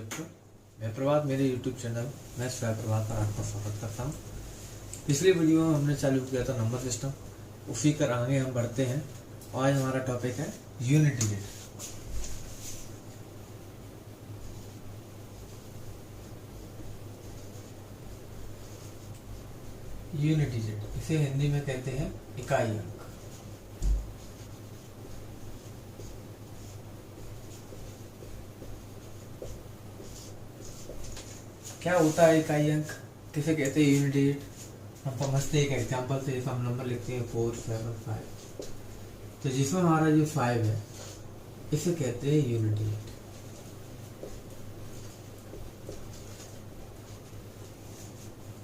बच्चों, मैं प्रभात मेरे यूट्यूब चैनल मैं स्वयं प्रभात पर आपका स्वागत करता हूँ। पिछली वीडियो में हमने चालू किया था नंबर सिस्टम, उसी कर आगे हम बढ़ते हैं। आज हमारा टॉपिक है यूनिट डिजिट। यूनिट डिजिट इसे हिंदी में कहते हैं इकाई अंक। क्या होता है इकाई अंक, किसे कहते हैं यूनिट डिजिट? हम समझते हैं एक एग्जांपल से। हम नंबर लिखते हैं 4 7 5, तो जिसमें हमारा जो 5 है इसे कहते हैं यूनिट डिजिट।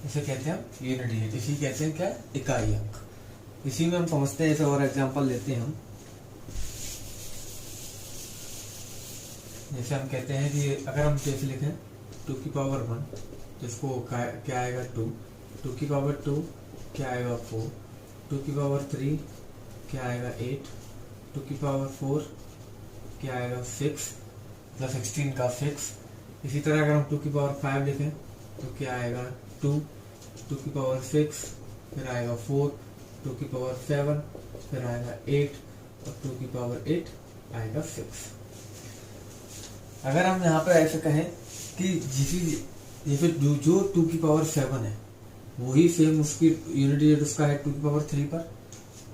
इसे कहते हैं यूनिट डिजिट, इसी कहते हैं क्या, इकाई अंक। इसी में हम समझते हैं, ऐसे और एग्जांपल लेते हैं हम। जैसे हम कहते हैं कि अगर हम जैसे लिखें 2 की पावर 1, तो इसको क्या आएगा 2, 2 की पावर 2 क्या आएगा 4, 2 की पावर 3 क्या आएगा 8, 2 की पावर 4 क्या आएगा 6 प्लस 16 का 6। इसी तरह अगर हम 2 की पावर 5 लिखें तो क्या आएगा 2, 2 की पावर 6 फिर आएगा 4, 2 की पावर 7 फिर आएगा 8 और 2 की पावर 8 आएगा 6। अगर हम यहाँ पर ऐसे कहें कि जैसे जो 2 की पावर 7 है वही सेम उसकी यूनिट डिजिट उसका है 2 की पावर 3 पर।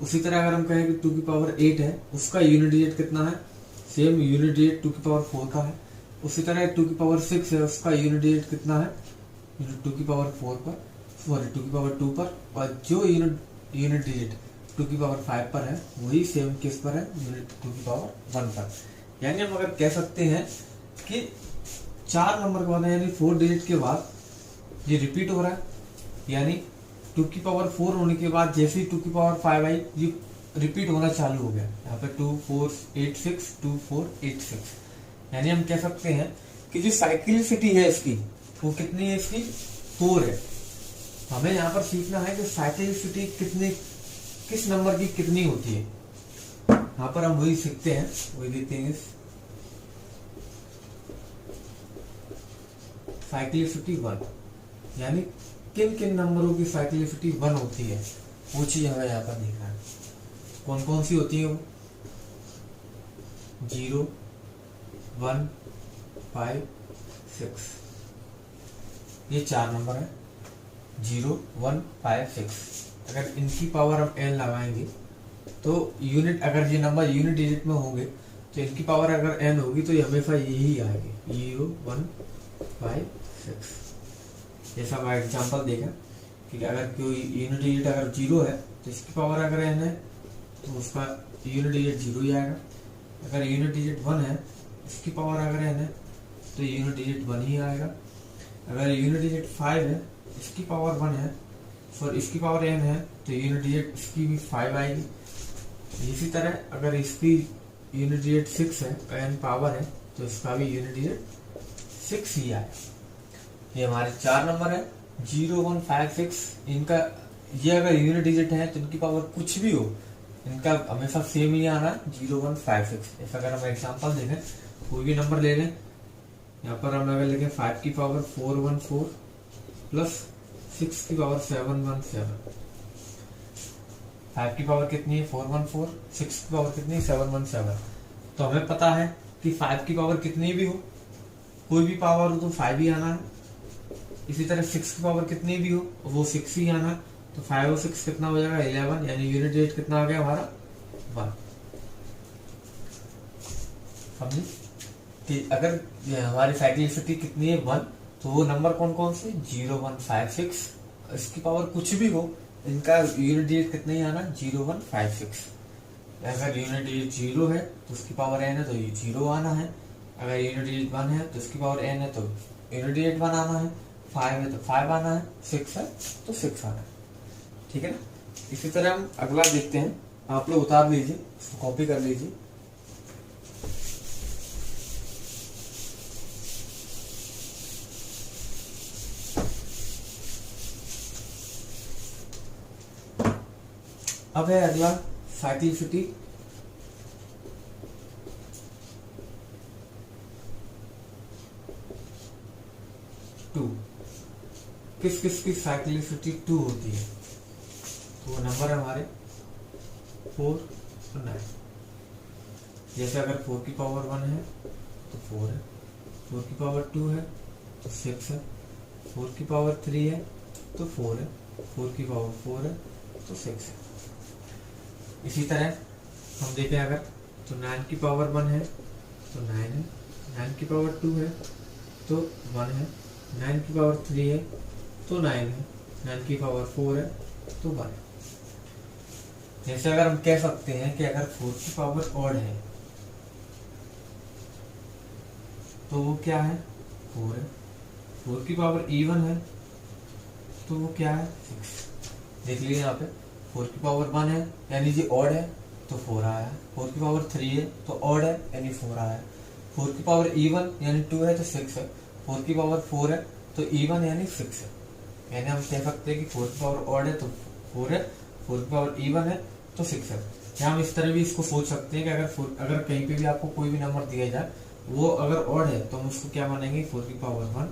उसी तरह अगर हम कहें कि 2 की पावर 8 है, उसका यूनिट डिजिट कितना है, सेम यूनिट डिजिट 2 की पावर 4 का है। उसी तरह 2 की पावर 6 है, उसका यूनिट डिजिट कितना है, 2 की पावर 4 पर, सॉरी 2 की पावर 2 पर। और जो यूनिट डिजिट 2 की पावर 5 पर है वही सेम किस पर है, यूनिट 2 की पावर 1 पर। यानी हम अगर कह सकते हैं कि 4 नंबर के बाद यानी 4 डिजिट के बाद ये रिपीट हो रहा है, यानी 2 की पावर 4 होने के बाद जैसे ही 2 की पावर 5 आई ये रिपीट होना चालू हो गया। यहाँ पे 2 4 8 6 2 4 8 6। यानी हम कह सकते हैं कि जो साइक्लिसिटी है इसकी वो कितनी है, इसकी 4 है। हमें यहाँ पर सीखना है कि साइक्लिसिटी किस नंबर की कितनी होती है। यहाँ पर हम वही सीखते हैं, वही देखते हैं साइक्लिसिटी 1, यानी किन किन नंबरों की साइक्लिसिटी 1 होती है वो चीज हमें यहाँ पर देखना है। कौन कौन सी होती है वो, 0 1 5 6, ये 4 नंबर है 0 1 5 6। अगर इनकी पावर हम n लगाएंगे तो यूनिट, अगर ये नंबर यूनिट डिजिट में होंगे तो इनकी पावर अगर n होगी तो ये हमेशा यही आएगी 0 1 5 6। जैसा हम एग्जांपल देखें कि अगर कोई यूनिट डिजिट अगर 0 है तो इसकी पावर अगर n है तो उसका यूनिट डिजिट 0 ही आएगा। अगर यूनिट डिजिट 1 है इसकी पावर अगर n है तो यूनिट डिजिट 1 ही आएगा। अगर यूनिट डिजिट 5 है इसकी पावर 1 है और इसकी पावर n है तो यूनिट डिजिट इसकी भी 5 आएगी। इसी तरह अगर इसकी यूनिट डिजिट 6 है और n पावर है तो इसका भी यूनिट डिजिट 6 ही आएगा। ये हमारे 4 नंबर है 0 1 5 6। इनका ये अगर यूनिट डिजिट है तो इनकी पावर कुछ भी हो, इनका हमेशा सेम ही आना 0 1 5 6। ऐसा अगर हम एग्जांपल देखें, कोई भी नंबर ले लें, यहाँ पर हम अगर लिखें 5 की पावर 4 1 4 प्लस 6 की पावर 7 1 7। 5 की पावर कितनी है 4 1 4, 6 की पावर कितनी है 7 1 7। तो हमें पता है कि 5 की पावर कितनी भी हो, कोई भी पावर हो तो 5 ही आना है। इसी तरह 6 की पावर कितनी भी हो वो 6 ही आना है। तो 5 और 6 कितना हो जाएगा 11, यानी यूनिट डिजिट कितना आ गया हमारा 1। समझे कि अगर हमारी साइक्लिसिटी कितनी है 1, तो वो नंबर कौन कौन से 0 1 5 6, इसकी पावर कुछ भी हो इनका यूनिट डिजिट कितना ही आना 0 1 5 6। अगर यूनिट डिजिट 0 है तो उसकी पावर n है तो ये 0 आना है। अगर यूनिट डिजिट 1 है तो इसकी पावर n है तो यूनिट डिजिट 1 आना है। 5 है तो 5 आना है, 6 है तो 6 आना है। ठीक है ना। इसी तरह हम अगला देखते हैं, आप लोग उतार लीजिए, इसको कॉपी कर लीजिए। अब है अगला साइक्लिसिटी। टू, किस किस की साइक्लिसिटी 2 होती है? तो वो नंबर है हमारे 4 और 9। जैसे अगर 4 की पावर 1 है तो 4 है, 4 की पावर 2 है तो 6 है, 4 की पावर 3 है तो 4 है, 4 की पावर 4 है तो 6 है। इसी तरह हम देखें अगर तो 9 की पावर 1 है तो 9 है, 9 की पावर 2 है तो 1 है, 9 की पावर 3 है तो 9 है, 9 की पावर 4 है तो 1 है। जैसे अगर हम कह सकते हैं कि अगर 4 की पावर ऑड है तो वो क्या है? 4 है। 4 की पावर इवन है तो वो क्या है? 6। देख लीजिए यहाँ पे 4 की पावर 1 है यानी जी ऑड है तो 4 आया है, 4 की पावर 3 है तो ऑड है यानी 4 आया है, 4 की पावर इवन यानी 2 है तो 6 है, 4 की पावर 4 है तो इवन यानी 6 है। यानी हम कह सकते हैं कि 4 की पावर ऑड है तो 4 है, 4 की पावर इवन है तो 6 है। या हम इस तरह भी इसको सोच सकते हैं कि अगर कहीं पे भी आपको कोई भी नंबर दिया जाए वो अगर ऑड है तो हम उसको क्या मानेंगे? 4 की पावर 1।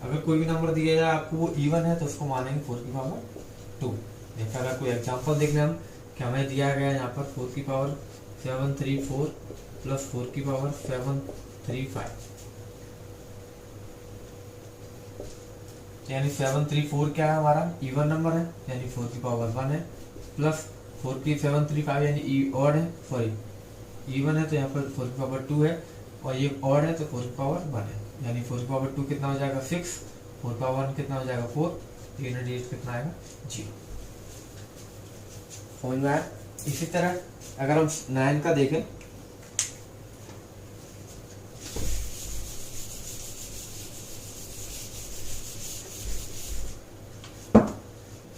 अगर कोई भी नंबर दिया जाए आपको वो इवन है तो उसको मानेंगे 4 की पावर 2। देखा अगर कोई एग्जांपल देखने हम कि हमें दिया गया यहाँ पर 4 की पावर 734 प्लस 4 की पावर 735 यानी 734 क्या है हमारा? इवन नंबर है यानी 4 की पावर 1 है, प्लस 4 की 735 यानी ऑड है, सॉरी इवन है तो यहाँ पर 4 की पावर 2 है और ये ऑड है तो 4 की पावर 1 है यानी 4 की पावर 2 कितना हो जाएगा? 6, 4 की पावर 1 कितना हो जाएगा? 4, 3 डिजिट कितना आएगा? 0। समझ में आया? इसी तरह अगर हम 9 का देखें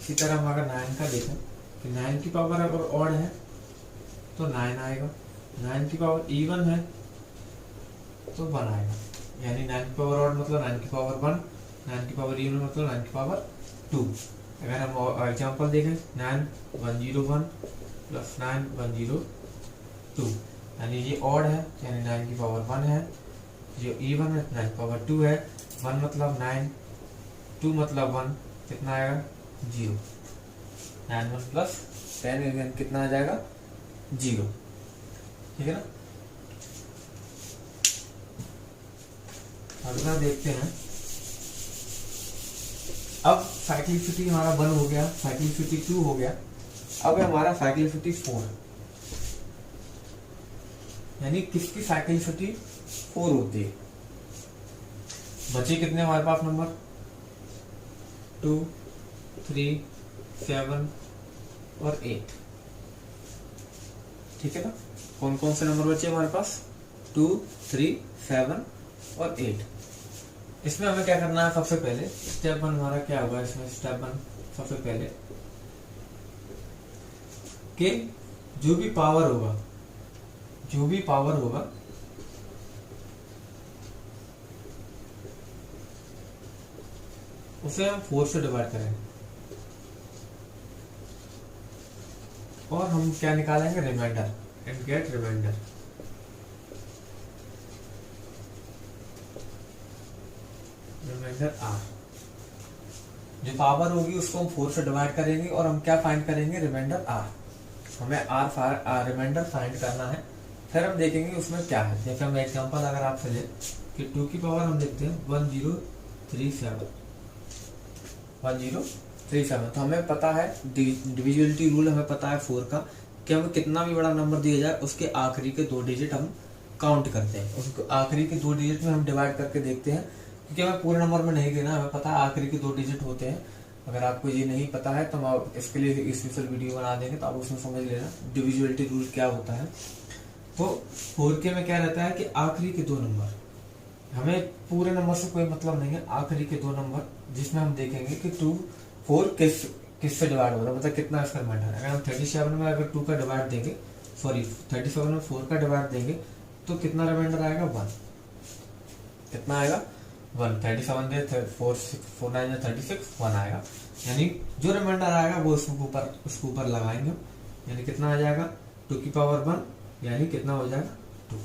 इसी तरह हम अगर 9 का देखें कि 9 की पावर अगर ऑड है तो 9 आएगा, 9 की पावर इवन है तो 1 आएगा यानी 9 की पावर ऑड मतलब 9 की पावर 1, 9 की पावर इवन मतलब 9 की पावर 2। अगर हम एग्जांपल देखें 9101 प्लस 9102 यानी ये ऑड है यानी 9 की पावर 1 है, जो इवन है 9 की पावर 2 है, 1 मतलब 9, 2 मतलब 1 कितना आएगा? 0। 9 1 प्लस 10 कितना आ जाएगा? 0। ठीक है ना? अगला देखते हैं। अब साइक्लिसिटी हमारा 1 हो गया, साइक्लिसिटी 2 हो गया, अब हमारा साइक्लिसिटी 4 यानी किसकी साइक्लिसिटी 4 होती है? बचे कितने हमारे पास नंबर? 2, 3, 7 और 8। ठीक है ना? कौन कौन से नंबर बचे हमारे पास? 2, 3, 7 और 8। इसमें हमें क्या करना है? सबसे पहले स्टेप 1 हमारा क्या होगा? इसमें स्टेप 1 सबसे पहले कि जो भी पावर होगा उसे हम 4 से डिवाइड करेंगे और हम क्या निकालेंगे? Remainder and get remainder. Remainder R, जो पावर होगी उसको हम 4 से डिवाइड करेंगे और हम क्या फाइंड करेंगे? Remainder R. हमें आर रिमाइंडर फाइंड करना है, फिर हम देखेंगे उसमें क्या है। जैसे हम एग्जांपल अगर आपसे ले कि 2 की पावर हम देखते हैं 1037 तो हमें पता है डिविजिबिलिटी रूल हमें पता है 4 का कि हमें कितना भी बड़ा नंबर दिया जाए उसके आखिरी के 2 डिजिट हम काउंट करते हैं, उसको आखिरी के 2 डिजिट में हम डिवाइड करके देखते हैं, क्योंकि हमें पूरे नंबर में नहीं देना, हमें पता है आखिरी के 2 डिजिट होते हैं। अगर आपको ये नहीं पता है तो हम इसके लिए स्पेशल वीडियो बना देंगे तो आप उसमें समझ लेना डिविजिबिलिटी रूल क्या होता है। तो 4K में क्या रहता है कि आखिरी के 2 नंबर, हमें पूरे नंबर से कोई मतलब नहीं है, आखिरी के 2 नंबर जिसमें हम देखेंगे कि 2, 4 किससे डिवाइड हो रहा है, मतलब कितना इसका रिमाइंडर है। अगर हम 37 में अगर 2 का डिवाइड देंगे, सॉरी 37 में 4 का डिवाइड देंगे तो कितना रिमाइंडर आएगा? 1। कितना आएगा? 1। 37 दे 4 9 36, 1 आएगा। यानी जो रिमाइंडर आएगा वो उसके ऊपर लगाएंगे, यानी कितना आ जाएगा? 2 की पावर 1 यानी कितना हो जाएगा? 2।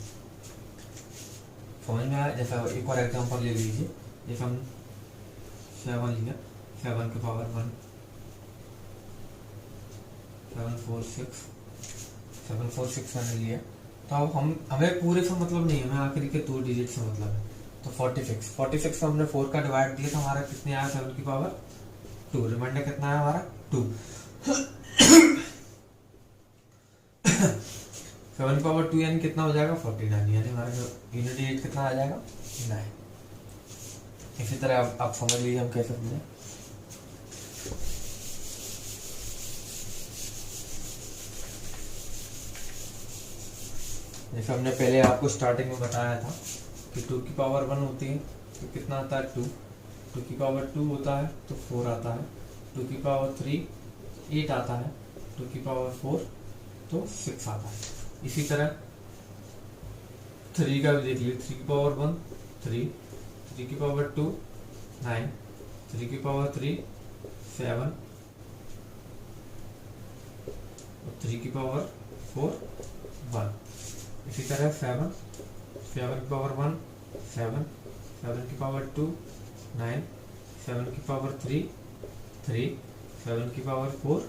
समझ में आया? जैसा एक और एग्जांपल ले लीजिए, जैसे हम 7 लिया, 7 की पावर 1, 7 4 6, 7 4 6 मैंने लिया। तो अब हमें पूरे से मतलब नहीं है, हमें आखिरी के 2 डिजिट से मतलब है। तो 46 को हमने 4 का डिवाइड दिया तो हमारा कितने आया, 7 की पावर 2, रिमाइंडर कितना है हमारा 2। 7 की पावर 2 यानी कितना हो जाएगा 49, यानी हमारा जो यूनिट डिजिट कितना आ जाएगा 9। इसी तरह आप समझ लीजिए हम कैसे समझे। जैसे हमने पहले आपको स्टार्टिंग में बताया था कि 2 की पावर 1 होती है तो कितना आता है 2, 2 की पावर 2 होता है तो 4 आता है, 2 की पावर 3 8 आता है, 2 की पावर 4 तो 6 आता है। इसी तरह 3 का भी देख लीजिए, 3 की पावर 1 3, 3 की पावर 2 9, 3 की पावर 3 7, 3 की पावर 4 1। इसी तरह 7 की पावर 1 7, 7 की पावर 2 9, 7 की पावर 3 3, 7 की पावर 4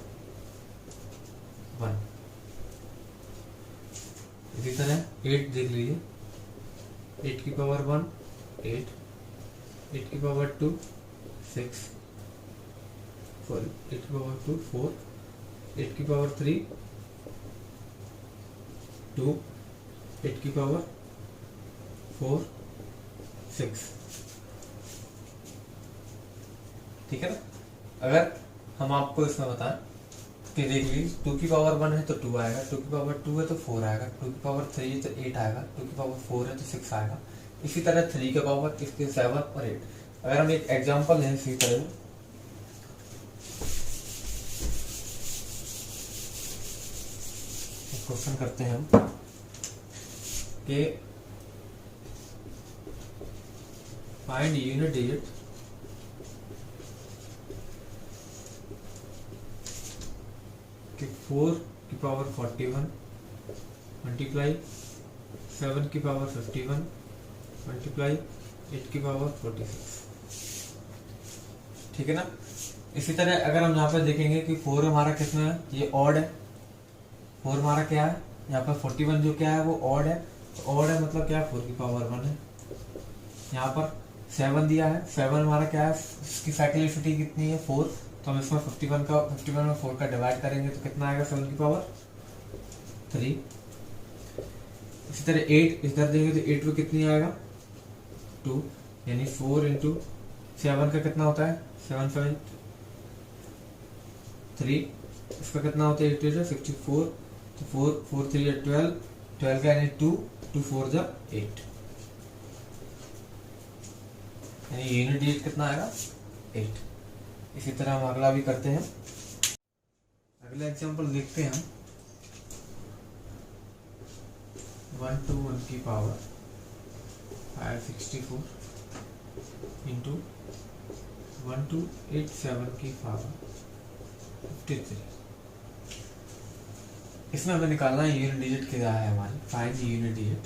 1। इसी तरह 8 देख लीजिए, 8 की पावर 1 8, 8 की पावर 2 6, सॉरी 8 की पावर 2 4, 8 की पावर 3 2, 8 की पावर 4 6। ठीक है ना। अगर हम आपको इसमें बताएं कि देख लीजिए 2 की पावर 1 है तो 2 आएगा, 2 की पावर 2 है तो 4 आएगा, 2 की पावर 3 है तो 8 आएगा, 2 की पावर 4 है तो 6 आएगा। इसी तरह 3 के पावर इसके 7 और 8। अगर हम एक एग्जांपल लें इसी तरह क्वेश्चन करते हैं हम कि फाइंड यूनिट डिजिट कि 4 की पावर 41 मल्टीप्लाई 7 की पावर 51 मल्टीप्लाई 8 की पावर 46। ठीक है ना। इसी तरह अगर हम यहाँ पे देखेंगे कि 4 हमारा कितना है, ये ऑड है, 4 हमारा क्या है, यहाँ पर 41 जो क्या है वो ऑड है, तो ऑड है मतलब क्या है 4 की पावर 1 है। यहाँ पर 7 दिया है, 7 हमारा क्या है, इसकी फैक्टराइजेशन कितनी है 4, तो हम इसमें 51 में 4 का डिवाइड करेंगे तो कितना आएगा 7 की पावर 3। इसी तरह 8 इधर देंगे तो 8 में कितनी आएगा 2, यानी 4 इंटू 7 का कितना होता है 7 7 3, इसका कितना होता है 8 64, तो 4 4 3 12, 12 का यानी 2 2 4 जा 8, यानी यूनिट डिजिट कितना आएगा 8। इसी तरह हम अगला भी करते हैं। अगला एग्जांपल देखते हैं हम 1 to 1 की पावर 564 इंटू 1 to 8 7 की पावर 53। इसमें हमें निकालना है यूनिट डिजिट क्या है हमारी, फाइंड यूनिट डिजिट।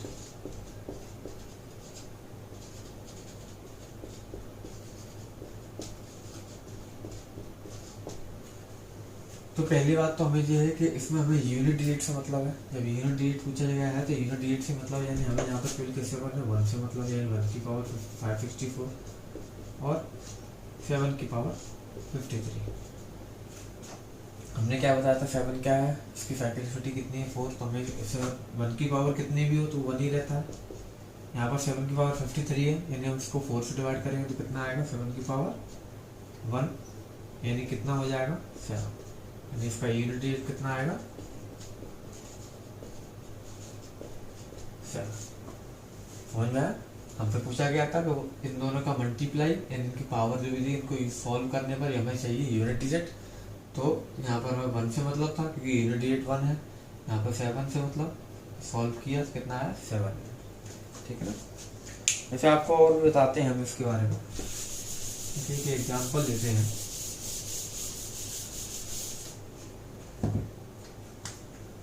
तो पहली बात तो हमें ये है कि इसमें हमें यूनिट डिजिट से मतलब है, जब यूनिट डिजिट पूछा गया है तो यूनिट डिजिट से मतलब यानी हमें यहाँ पर फिल किससे मतलब 1 से मतलब, यानी 1 की पावर 564 और 7 की पावर 53। हमने क्या बताया था 7 क्या है, इसकी फैक्टराइजेशन कितनी है 4, तो हमें 1 की पावर कितनी भी हो तो 1 ही रहता है। यहाँ पर 7 की पावर 53 है, यानी हम इसको 4 से डिवाइड करेंगे तो कितना आएगा 7 की पावर 1, यानी कितना हो जाएगा 7, यानी इसका यूनिट डिजिट कितना आएगा 7। समझ में आया। हमसे पूछा गया था कि इन दोनों का मल्टीप्लाई यानी इनकी पावर जो भी थी इनको सॉल्व करने पर हमें चाहिए यूनिट डिजिट। तो यहाँ पर हमें 1 से मतलब था क्योंकि यूनिट डिजिट 1 है, यहाँ पर 7 से मतलब सॉल्व किया तो कितना आया 7। ठीक है ना। वैसे आपको और भी बताते हैं हम इसके बारे में, ठीक है एग्जाम्पल देते हैं।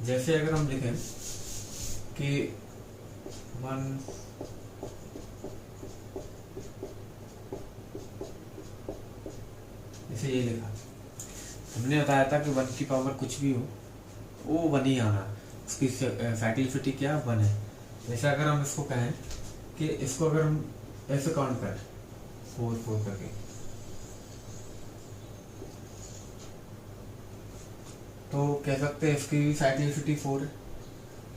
जैसे अगर हम लिखें कि 1 जैसे ये लिखा, हमने बताया था कि 1 की पावर कुछ भी हो वो 1 ही आना, उसकी फैक्टलिफिटी क्या 1 है। जैसे अगर हम इसको कहें कि इसको अगर हम ऐसे काउंट करें 4 4 करके, तो कह सकते हैं इसकी फैक्टलिफिटी 4 है।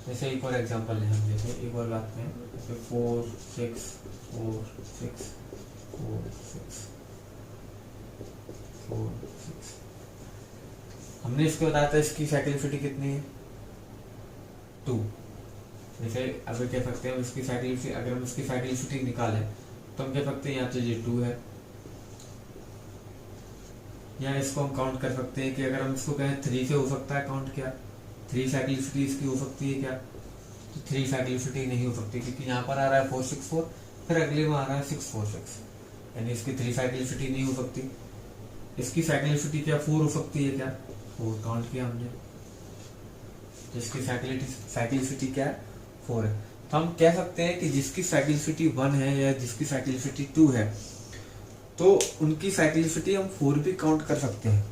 जैसे एक और एग्जांपल लें हम, जैसे एक और बात करें, जैसे 4 6 4 6 4 6 4 6, हमने इसको बताया था इसकी फैक्टलिफिटी कितनी है 2। जैसे अभी कह सकते हैं इसकी फैक्टलिफिटी, अगर हम इसकी फैक्टलिफिटी निकालें तो हम कह सकते हैं यहाँ तो ये 2 है, या इसको हम काउंट कर सकते हैं कि अगर हम इसको कहें 3 से हो सकता है काउंट, क्या 3 फैक्टलिफिटी इसकी हो सकती है क्या, तो 3 फैक्टलिफिटी नहीं हो सकती, क्योंकि यहाँ पर आ रहा है 4 6 4, फिर अगले में आ रहा है 6 4 6, यानी इसकी 3 फैक्टलिफिटी नहीं हो सकती। इसकी फैक्टलिफिटी क्या 4 हो सकती है क्या, 4 काउंट किया हमने, जिसकी फैक्टलिफिटी क्या है 4 है। तो हम कह सकते हैं कि जिसकी फैक्टलिफिटी 1 है या जिसकी फैक्टलिफिटी 2 है, तो उनकी फैक्टलिफिटी हम 4 भी काउंट कर सकते हैं।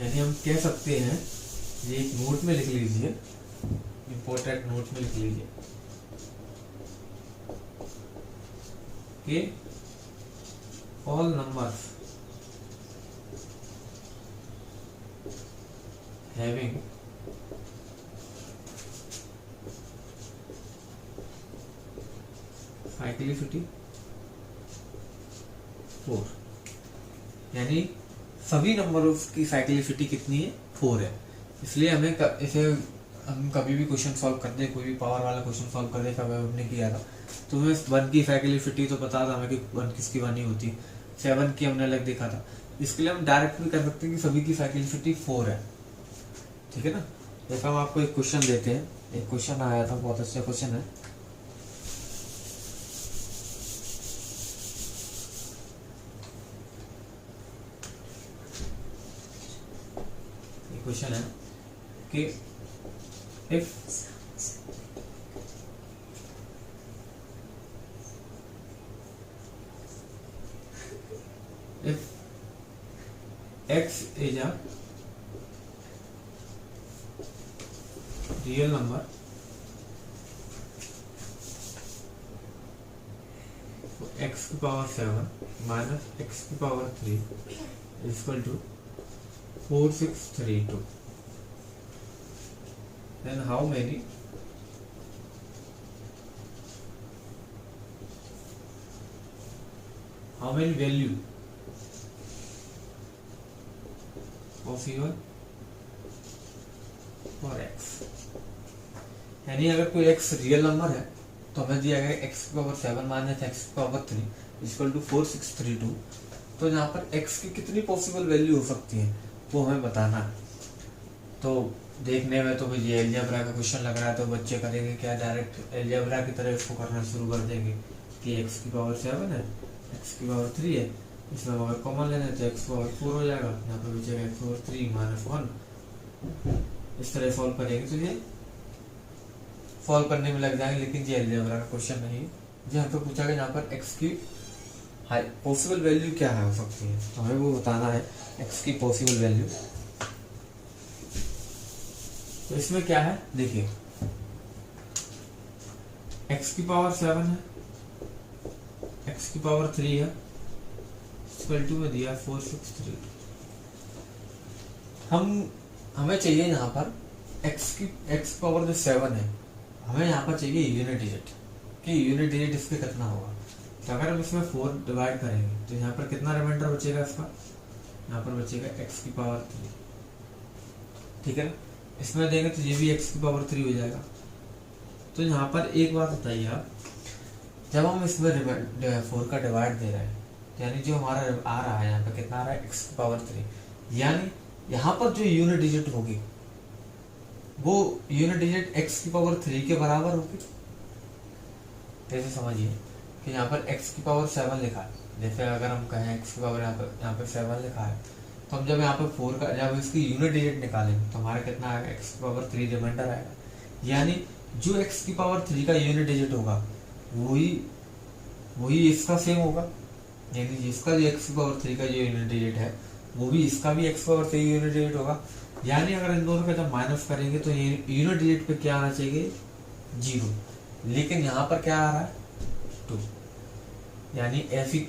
यानी हम कह सकते हैं, ये एक नोट में लिख लीजिए, इंपॉर्टेंट नोट में लिख लीजिए कि ऑल नंबर्स हैविंग फैक्टलिफिटी 4, यानी सभी नंबरों की फैक्टलिफिटी कितनी है 4 है। इसलिए हमें इसे हम कभी भी क्वेश्चन सॉल्व करते हैं, कोई भी पावर वाला क्वेश्चन सॉल्व करने का हमने किया था, तो हमें 1 की फैक्टलिफिटी तो पता था हमें कि 1 किसकी 1 ही होती है, 7 की हमने अलग देखा था। इसके लिए हम डायरेक्ट भी कर सकते हैं कि सभी की फैक्टलिफिटी 4 है, ठीक है ना। जैसा हम आपको एक क्वेश्चन देते हैं, एक क्वेश्चन आया था, बहुत अच्छा क्वेश्चन है। क्वेश्चन है कि if x is a real number, so x की पावर 7 माइनस x की power 3 is equal to 4632, then how many value possible for x, यानी अगर कोई x रियल नंबर है तो हमें दिया गया x की पावर 7 माइनस x की पावर 3 इक्वल टू 4632, तो यहाँ पर x की कितनी पॉसिबल वैल्यू हो सकती है वो हमें बताना है। तो देखने में तो ये एलजेब्रा का क्वेश्चन लग रहा है, तो बच्चे करेंगे क्या, डायरेक्ट एलजेब्रा की तरह इसको करना शुरू कर देंगे कि x की पावर 7 है, x की पावर 3 है, इसमें अगर कॉमन लेना है तो x पावर 4 हो जाएगा, यहाँ पर बचेगा x पावर 3 माइनस 1, इस तरह सॉल्व करेंगे तो ये सॉल्व करने में लग जाएंगे। लेकिन ये एलजेब्रा का क्वेश्चन नहीं है, जो हमको पूछा गया यहाँ पर x की पॉसिबल वैल्यू क्या है हो सकती है, तो हमें वो बताना है x की पॉसिबल वैल्यू। तो इसमें क्या है देखिए, x की पावर 7 है, x की पावर 3 है, इक्वल टू में दिया 4632। हमें चाहिए यहाँ पर x पावर जो 7 है, हमें यहाँ पर चाहिए यूनिट डिजिट, कि यूनिट डिजिट इस पे कितना होगा। तो अगर हम इसमें 4 डिवाइड करेंगे तो यहाँ पर कितना रिमाइंडर बचेगा इसका, यहाँ पर बचेगा x की पावर 3, ठीक है ना। इसमें देंगे तो ये भी x की पावर 3 हो जाएगा। तो यहाँ पर एक बात बताइए आप, जब हम इसमें 4 का डिवाइड दे रहे हैं, यानी जो हमारा आ रहा है यहाँ पर कितना आ रहा है x की पावर 3, यानी यहाँ पर जो यूनिट डिजिट होगी वो यूनिट डिजिट x की पावर 3 के बराबर होगी। जैसे समझिए कि यहाँ पर x की पावर 7 लिखा है, जैसे अगर हम कहें x की पावर यहाँ पे 7 लिखा है, तो हम जब यहाँ पे 4 का जब इसकी यूनिट डिजिट निकालेंगे तो हमारा कितना आएगा, x की पावर 3 रिमाइंडर आएगा। यानी जो x की पावर 3 का यूनिट डिजिट होगा वही इसका सेम होगा, यानी जिसका जो x की पावर 3 का जो यूनिट डिजिट है वो भी इसका भी x की पावर 3 यूनिट डिजिट होगा। यानी अगर इन दोनों का जब माइनस करेंगे तो ये यूनिट डिजिट पे क्या आना चाहिए, 0, लेकिन यहाँ पर क्या आ रहा है 2। यानी ऐसी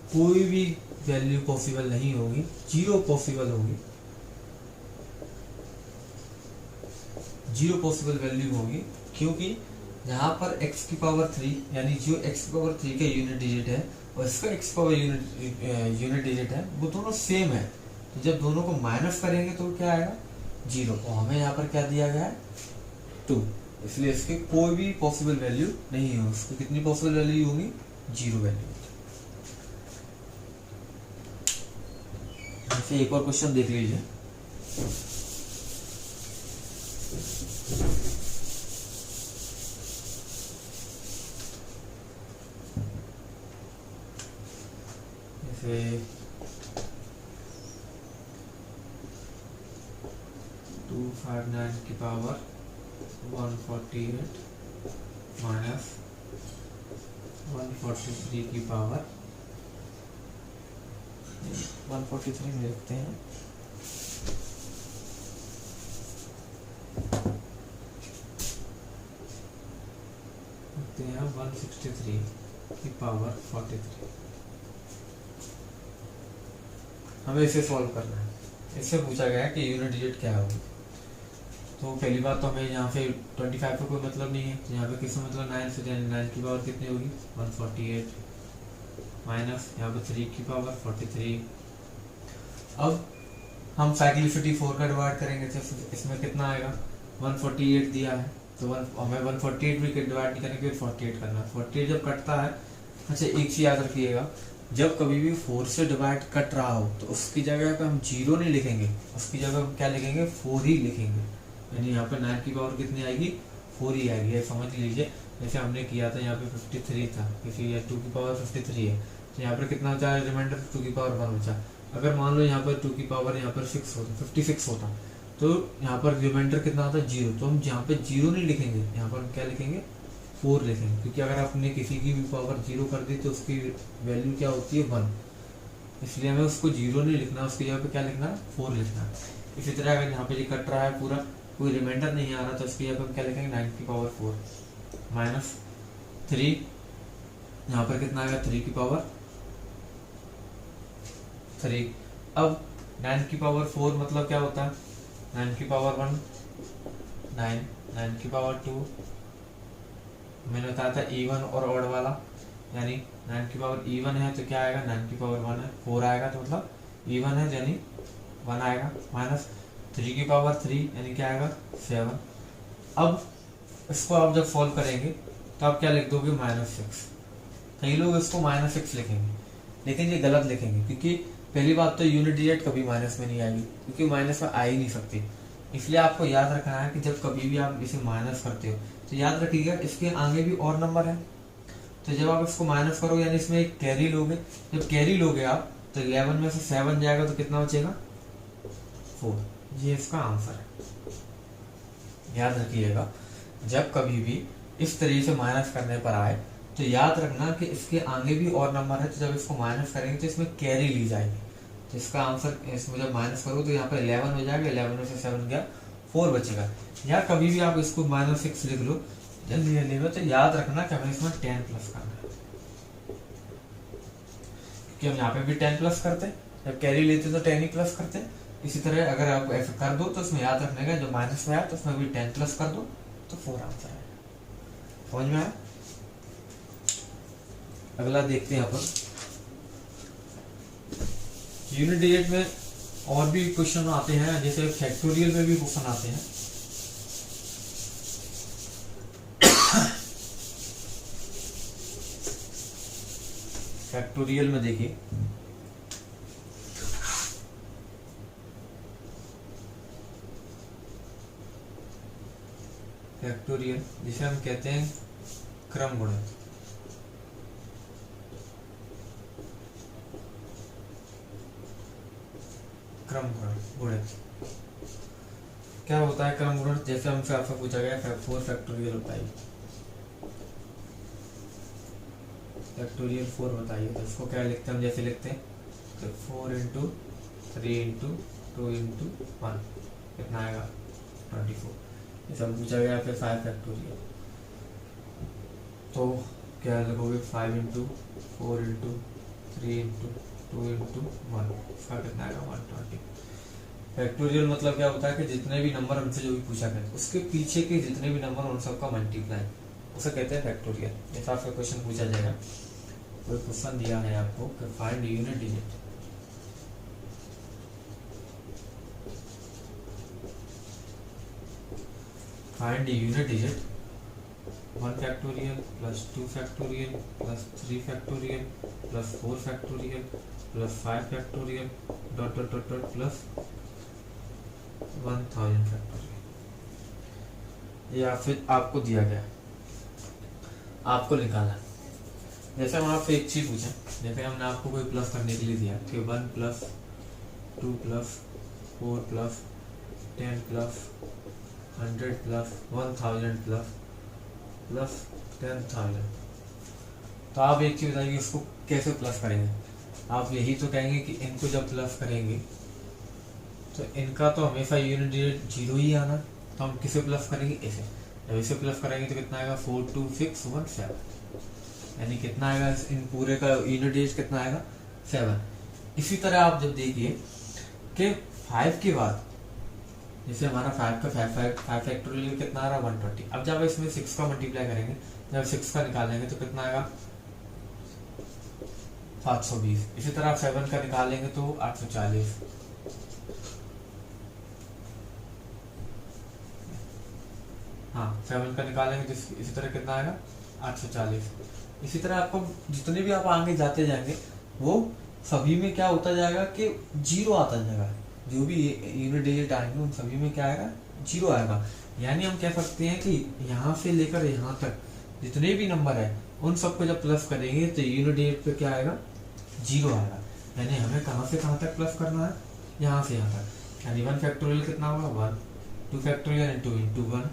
कोई भी वैल्यू पॉसिबल नहीं होगी, 0 पॉसिबल होगी, 0 पॉसिबल वैल्यू होगी, क्योंकि यहाँ पर x की पावर 3 यानी जो x की पावर 3 का यूनिट डिजिट है और इसका x की पावर यूनिट डिजिट है वो दोनों सेम है। तो जब दोनों को माइनस करेंगे तो क्या आएगा, 0, और हमें यहाँ पर क्या दिया गया है 2, इसलिए इसकी कोई भी पॉसिबल वैल्यू नहीं है। उसकी कितनी पॉसिबल वैल्यू होगी, 0 वैल्यू। ऐसे एक और क्वेश्चन देख लीजिए। जैसे 259 की पावर 148 माइनस 143 की पावर 143 में लिखते हैं, लिखते हैं 163 की पावर 43। हमें इसे सॉल्व करना है। इससे पूछा गया है कि यूनिट डिजिट क्या होगी। तो पहली बात तो हमें यहाँ पे 25 का कोई मतलब नहीं है, तो यहाँ पे किसका मतलब 9 से, 9 की पावर कितनी होगी 148 माइनस यहाँ पे 3 की पावर 43। अब हम साइक्लिसिटी 4 का डिवाइड करेंगे तो इसमें कितना आएगा, 148 दिया है तो हमें 148 भी डिवाइड नहीं करेंगे, 48 करना है। 48 जब कटता है, अच्छा एक चीज याद रखिएगा, जब कभी भी 4 से डिवाइड कट रहा हो तो उसकी जगह पे हम 0 नहीं लिखेंगे, उसकी जगह हम क्या लिखेंगे, 4 ही लिखेंगे। यानी यहाँ पे 9 की पावर कितनी आएगी, 4 ही आएगी, समझ लीजिए। जैसे हमने किया था यहाँ पे 53 था, क्योंकि ये 2 की पावर 53 है, तो यहाँ पर कितना बचा, रिमाइंडर 2 की पावर 1 बचा। अगर मान लो यहाँ पर 2 की पावर यहाँ पर 6 होता, 56 होता, तो यहाँ पर रिमाइंडर कितना होता है 0, तो हम यहाँ पे 0 नहीं लिखेंगे, यहाँ पर हम क्या लिखेंगे, 4 लिखेंगे, क्योंकि अगर आपने किसी की भी पावर 0 कर दी तो उसकी वैल्यू क्या होती है 1, इसलिए हमें उसको 0 नहीं लिखना, उसकी जगह पे क्या लिखना है, 4 लिखना है। इसी तरह अगर यहाँ पे ये कट रहा है पूरा, कोई रिमाइंडर नहीं आ रहा, तो उसकी जगह पे हम क्या लिखेंगे, 9 की पावर 4 माइनस 3, यहाँ पर कितना आएगा 3 की पावर 3। अब 9 की पावर 4 मतलब क्या होता है, 9 की पावर 1 9, 9 की पावर 2 मैंने बताया था इवन और ऑड वाला, यानी 9 की पावर इवन है तो क्या आएगा, 9 की पावर 1 है 4 आएगा, तो मतलब इवन है यानी 1 आएगा, माइनस 3 की पावर 3 यानी क्या आएगा 7। अब इसको आप जब सॉल्व करेंगे तो आप क्या लिख दोगे, -6। कई लोग इसको -6 लिखेंगे, लेकिन ये गलत लिखेंगे, क्योंकि पहली बात तो यूनिट डिजिट कभी माइनस में नहीं आएगी, क्योंकि माइनस में आ ही नहीं सकती। इसलिए आपको याद रखना है कि जब कभी भी आप इसे माइनस करते हो तो याद रखिएगा इसके आगे भी और नंबर है, तो जब आप इसको माइनस करोगे यानी इसमें एक कैरी लोगे, जब कैरी लोगे आप तो 11 में से 7 जाएगा तो कितना बचेगा, 4। ये इसका आंसर है। याद रखिएगा जब कभी भी इस तरीके से माइनस करने पर आए तो याद रखना कि इसके आगे भी और नंबर है, तो जब इसको माइनस करेंगे तो इसमें कैरी ली जाएगी, तो इसका आंसर इसमें जब माइनस करो तो यहाँ पर 11 हो जाएगा, 11 में से 7 गया 4 बचेगा। या कभी भी आप इसको -6 लिख लो जल्दी जल्दी में, तो याद रखना कि हमें इसमें 10 प्लस करना है, क्योंकि हम यहाँ पे भी 10 प्लस करते हैं, जब कैरी लेते तो 10 ही प्लस करते हैं। इसी तरह अगर आप ऐसा कर दो तो इसमें याद रखने का, जो माइनस में आया तो उसमें भी 10 प्लस कर दो तो 4 आंसर है। समझ में आया? अगला देखते हैं अपन यूनिट डिजिट में और भी क्वेश्चन आते हैं, जैसे फैक्टोरियल में भी क्वेश्चन आते हैं। फैक्टोरियल में देखिए, फैक्टोरियल जिसे हम कहते हैं क्रम गुणन, क्रम गुणन क्या होता है क्रम गुणन, जैसे हमसे आपसे पूछा गया 4 फैक्टोरियल होता है, फैक्टोरियल 4 बताइए, तो इसको क्या लिखते हैं हम, जैसे लिखते हैं तो 4 इंटू 3 इंटू 2 इंटू 1 कितना आएगा 24। ये सब पूछा गया फिर 5 फैक्टोरियल, तो क्या लिखोगे 5 इंटू 4 इंटू 3 इंटू 2 इंटू 1, इसका कितना आएगा 120। फैक्टोरियल मतलब क्या होता है कि जितने भी नंबर हमसे जो भी पूछा गया उसके पीछे के जितने भी नंबर उन सबका मल्टीप्लाई, उसे कहते हैं फैक्टोरियल। जैसा आपका क्वेश्चन पूछा जाएगा, कोई क्वेश्चन दिया है आपको कि find unit digit, find unit digit 1 factorial plus 2 factorial plus 3 factorial plus 4 factorial plus 5 factorial dot dot dot dot plus 1000 factorial. या फिर आपको दिया गया, आपको निकाला, जैसे हम आपसे एक चीज पूछे, जैसे हमने आपको कोई प्लस करने के लिए दिया कि 1 plus 2 plus 4 plus 10 plus 100 plus 1000 plus plus 10,000, तो आप एक चीज बताइए इसको कैसे प्लस करेंगे। आप यही तो कहेंगे कि इनको जब प्लस करेंगे तो इनका तो हमेशा यूनिट डिजिट 0 ही आना, तो हम किसे प्लस करेंगे, इसे। जब इसे प्लस करेंगे तो कितना आएगा 42617, यानी कितना आएगा इन पूरे का यूनिट डिजिट कितना आएगा 7। इसी तरह आप जब देखिए कि 5 के बाद जैसे हमारा 5 का 5 फैक्टोरियल कितना आ रहा है 120। अब जब इसमें 6 का मल्टीप्लाई करेंगे, जब 6 का निकालेंगे तो कितना आएगा 720। इसी तरह 7 का निकालेंगे तो 840। हाँ 7 का निकालेंगे तो इसी तरह कितना आएगा 840। इसी तरह आपको जितने भी आप आगे जाते जाएंगे वो सभी में क्या होता जाएगा कि 0 आता जाएगा, जो भी यूनिट डिजिट आएंगे उन सभी में क्या आएगा 0 आएगा। यानी हम कह सकते हैं कि यहाँ से लेकर यहाँ तक जितने भी नंबर है उन सबको जब प्लस करेंगे तो यूनिट डिजिट पे क्या आएगा 0 आएगा। यानी हमें कहाँ से कहाँ तक प्लस करना है, यहाँ से यहाँ तक। यानी 1 फैक्टोरियल कितना होगा 1, 2 फैक्टोरियल यानी 2 इंटू 1,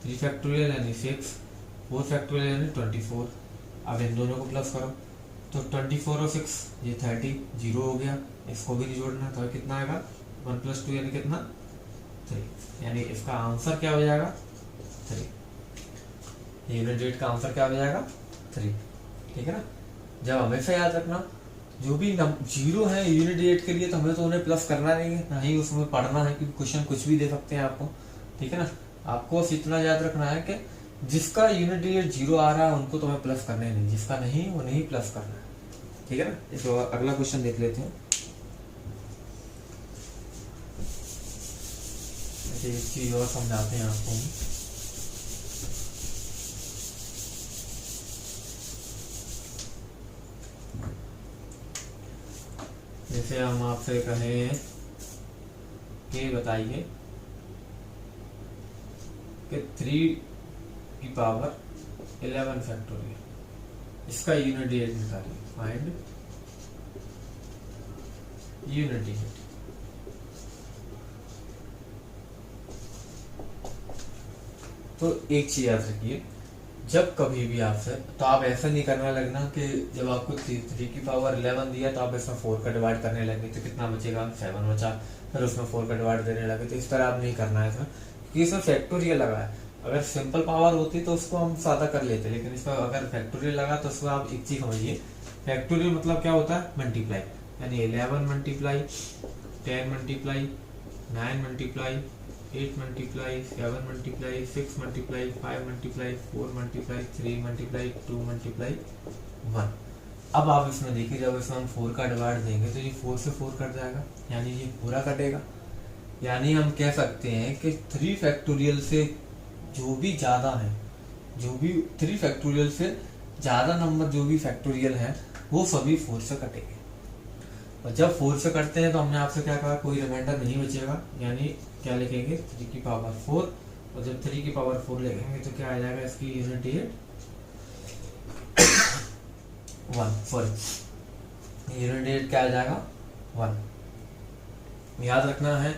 3 फैक्टोरियल यानी 6, 4 फैक्टोरियल यानी 24। अब इन दोनों को प्लस करो तो 24 और 6 ये 30, 0 हो गया, इसको भी नहीं जोड़ना, तो कितना आएगा 1 + 2 यानी कितना 3। यानी इसका आंसर क्या हो जाएगा 3। यूनिट डिजिट का आंसर क्या हो जाएगा 3। ठीक है ना। जब हमेशा याद रखना जो भी 0 है यूनिट डिजिट के लिए तो हमें तो उन्हें प्लस करना नहीं है, ना ही उसमें पढ़ना है, क्योंकि क्वेश्चन कुछ भी दे सकते हैं आपको। ठीक है ना। आपको बस इतना याद रखना है कि जिसका यूनिट डिजिट 0 आ रहा है उनको तो हमें प्लस करना ही नहीं, जिसका नहीं वो नहीं प्लस करना है। ठीक है ना। इसको अगला क्वेश्चन देख लेते हैं। एक चीज और समझाते हैं आपको। जैसे हम आपसे कहें कि बताइए कि 3 की पावर 11 फैक्टोरियल, इसका यूनिट डिजिट निकालिए, फाइंड यूनिट डिजिट। तो एक चीज याद रखिए, जब कभी भी आपसे, तो आप ऐसा नहीं करना लगना कि जब आपको 3 की पावर 11 दिया तो आप इसमें 4 का डिवाइड करने लगे तो कितना बचेगा 7 बचा, फिर उसमें 4 का डिवाइड देने लगे। तो इस तरह आप नहीं करना है इसमें, क्योंकि इसमें फैक्टोरियल लगा है। अगर सिंपल पावर होती तो उसको हम सादा कर लेते, लेकिन इसमें अगर फैक्टोरियल लगा तो उसमें आप एक चीज समझिए, फैक्टोरियल मतलब क्या होता है मल्टीप्लाई। यानी 11 multiply 10 multiply 9 multiply 8 multiply 7 multiply 6 multiply 5 multiply 4 multiply 3 multiply 2 multiply 1। अब आप इसमें देखिए, जब इसमें हम 4 का डिवाइड देंगे तो ये 4 से 4 कट जाएगा, यानी ये पूरा कटेगा। यानी हम कह सकते हैं कि 3 फैक्टोरियल से जो भी ज्यादा है, जो भी 3 फैक्टोरियल से ज्यादा नंबर जो भी फैक्टोरियल है वो सभी 4 से कटेंगे। और जब 4 से कटते हैं तो हमने आपसे क्या कहा, कोई रिमाइंडर नहीं बचेगा। यानी क्या लिखेंगे 3 की पावर 4, और जब 3 की पावर 4 लिखेंगे तो क्या आ जाएगा इसकी unit digit 1। Sorry, unit digit क्या आ जाएगा 1। याद रखना है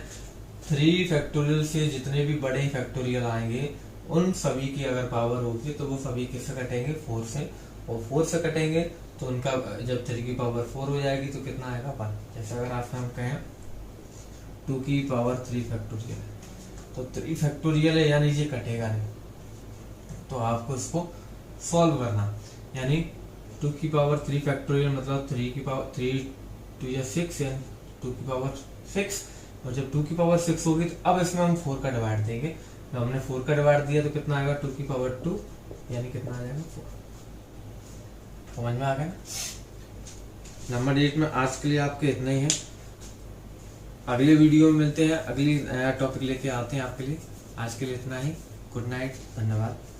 3 फैक्टोरियल से जितने भी बड़े फैक्टोरियल आएंगे उन सभी की अगर पावर होगी तो वो सभी किससे कटेंगे 4 से, और 4 से कटेंगे तो उनका जब 3 की पावर 4 हो जाएगी तो कितना आएगा 1। जैसे अगर आप हम कहें 2 की पावर 3 फैक्टोरियल है, तो 3 फैक्टोरियल है यानी ये कटेगा नहीं, तो आपको इसको सॉल्व करना, यानी 2 की पावर 3 फैक्टोरियल मतलब 3 की पावर 3 2 या 6 है, 2 की पावर 6, और जब 2 की पावर 6 होगी तो अब इसमें हम 4 का डिवाइड देंगे। जब हमने 4 का डिवाइड दिया तो कितना आएगा 2 की पावर 2, यानी कितना आ जाएगा 4। समझ में आ गया। नंबर 8 में आज के लिए आपके इतना ही है। अगले वीडियो में मिलते हैं, अगली नया टॉपिक लेके आते हैं आपके लिए। आज के लिए इतना ही। गुड नाइट, धन्यवाद।